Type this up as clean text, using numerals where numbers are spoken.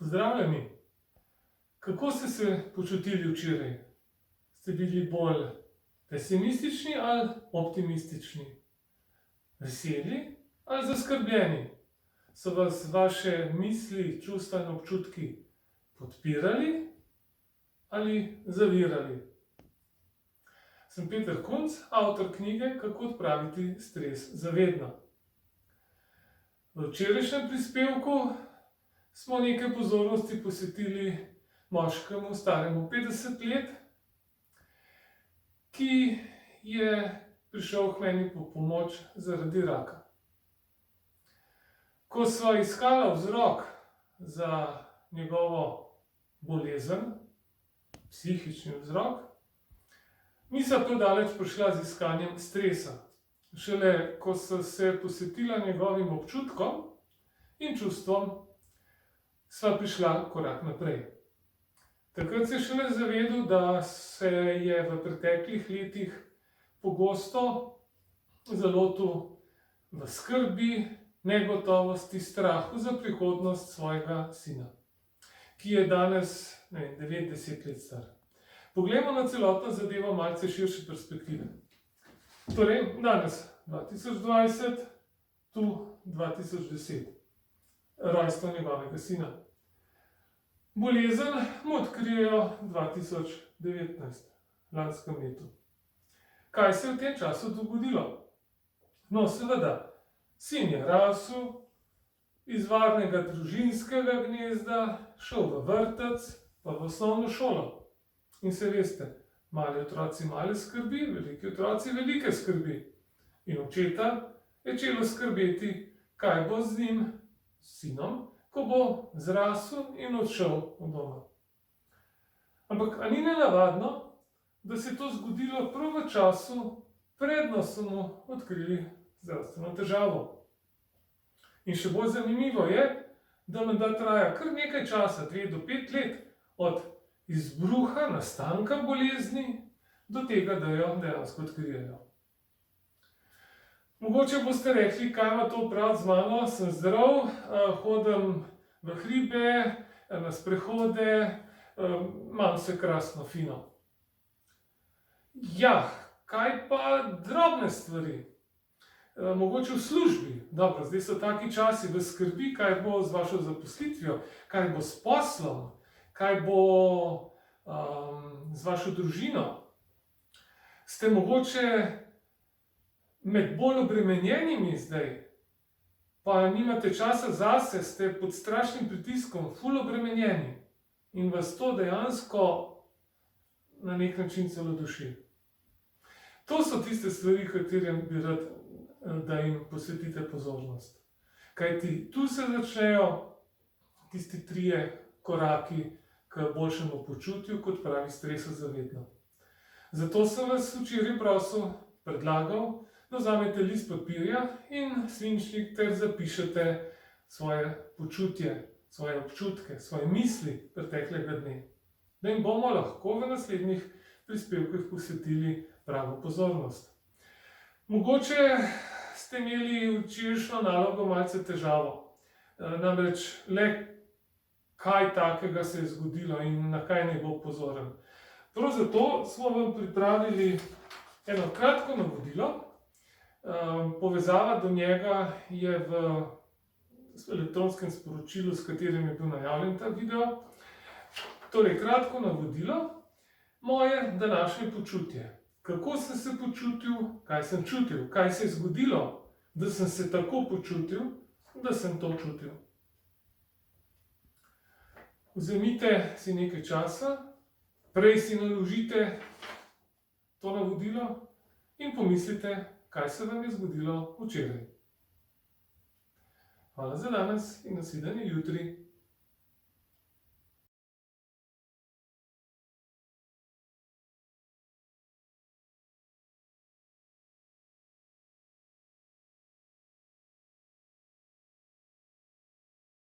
Pozdravljeni. Kako ste se počutili včeraj? Ste bili bolj pesimistični ali optimistični? Veseli ali zaskrbljeni? So vas vaše misli, čustva in občutki podpirali ali zavirali? Sem Peter Kunc, avtor knjige Kako odpraviti stres za vedno. V včerajšnjem prispevku smo nekaj pozornosti posvetili moškemu, staremu 50 let, ki je prišel k meni po pomoč zaradi raka. Ko sva iskala vzrok za njegovo bolezen, psihični vzrok, nisva prav daleč prišla z iskanjem stresa. Šele ko sva se posvetila njegovim občutkom in čustvom, sva prišla korak naprej. Takrat se je šele zavedel, da se je v preteklih letih pogosto zalotil v skrbi, negotovosti, strahu za prihodnost svojega sina, ki je danes 9-10 let star. Poglejmo na celotno zadevo malce širše perspektive. Torej, danes 2020, tu 2010. Rojstvo njegovega sina. Bolezen mu odkrijejo 2019, lanskem letu. Kaj se je v tem času dogodilo? No, seveda, sin je rasel iz varnega družinskega gnezda, šel v vrtec, pa v osnovno šolo. In se veste, mali otroci male skrbi, veliki otroci velike skrbi. In očeta je začelo skrbeti, kaj bo z njim, s sinom, ko bo zrasel in odšel od doma. Ampak a ni nenavadno, da se je to zgodilo prav v času, predno so mu odkrili zdravstveno težavo. In še bolj zanimivo je, da menda traja kar nekaj časa, 2 do 5 let, od izbruha, nastanka bolezni, do tega, da jo dejansko odkrijejo. Mogoče boste rekli, kaj ima to opraviti z mano, sem zdrav, hodim v hribe, na sprehode, imam vse krasno, fino. Ja, kaj pa drobne stvari? Mogoče v službi. Dobro, zdaj so taki časi v skrbi, kaj bo z vašo zaposlitvijo, kaj bo s poslom, kaj bo z vašo družino. Ste mogoče med bolj obremenjenimi zdaj, pa nimate časa zase, ste pod strašnim pritiskom, ful obremenjeni in vas to dejansko na nek način celo duši. To so tiste stvari, katerim bi rad, da jim posvetite pozornost. Kajti tu se začnejo tisti 3 koraki k boljšemu počutju, kot pravi stresa za vedno. Zato sem vas včeraj prosil, predlagal, da vzamete list papirja in svinčnik ter zapišete svoje počutje, svoje občutke, svoje misli preteklega dne. Da jim bomo lahko v naslednjih prispevkih posvetili pravo pozornost. Mogoče ste imeli včerajšnjo nalogo malce težavo. Namreč le kaj takega se je zgodilo in na kaj naj bo pozoren. Prav zato smo vam pripravili eno kratko navodilo. Povezava do njega je v elektronskem sporočilu, s katerim je bil najavljen ta video. Torej, kratko navodilo, moje današnje počutje. Kako sem se počutil, kaj sem čutil, kaj se je zgodilo, da sem se tako počutil, da sem to čutil. Vzemite si nekaj časa, prej si naložite to navodilo in pomislite, kaj se vam je zgodilo včeraj. Hvala za danes in nasvidenje jutri.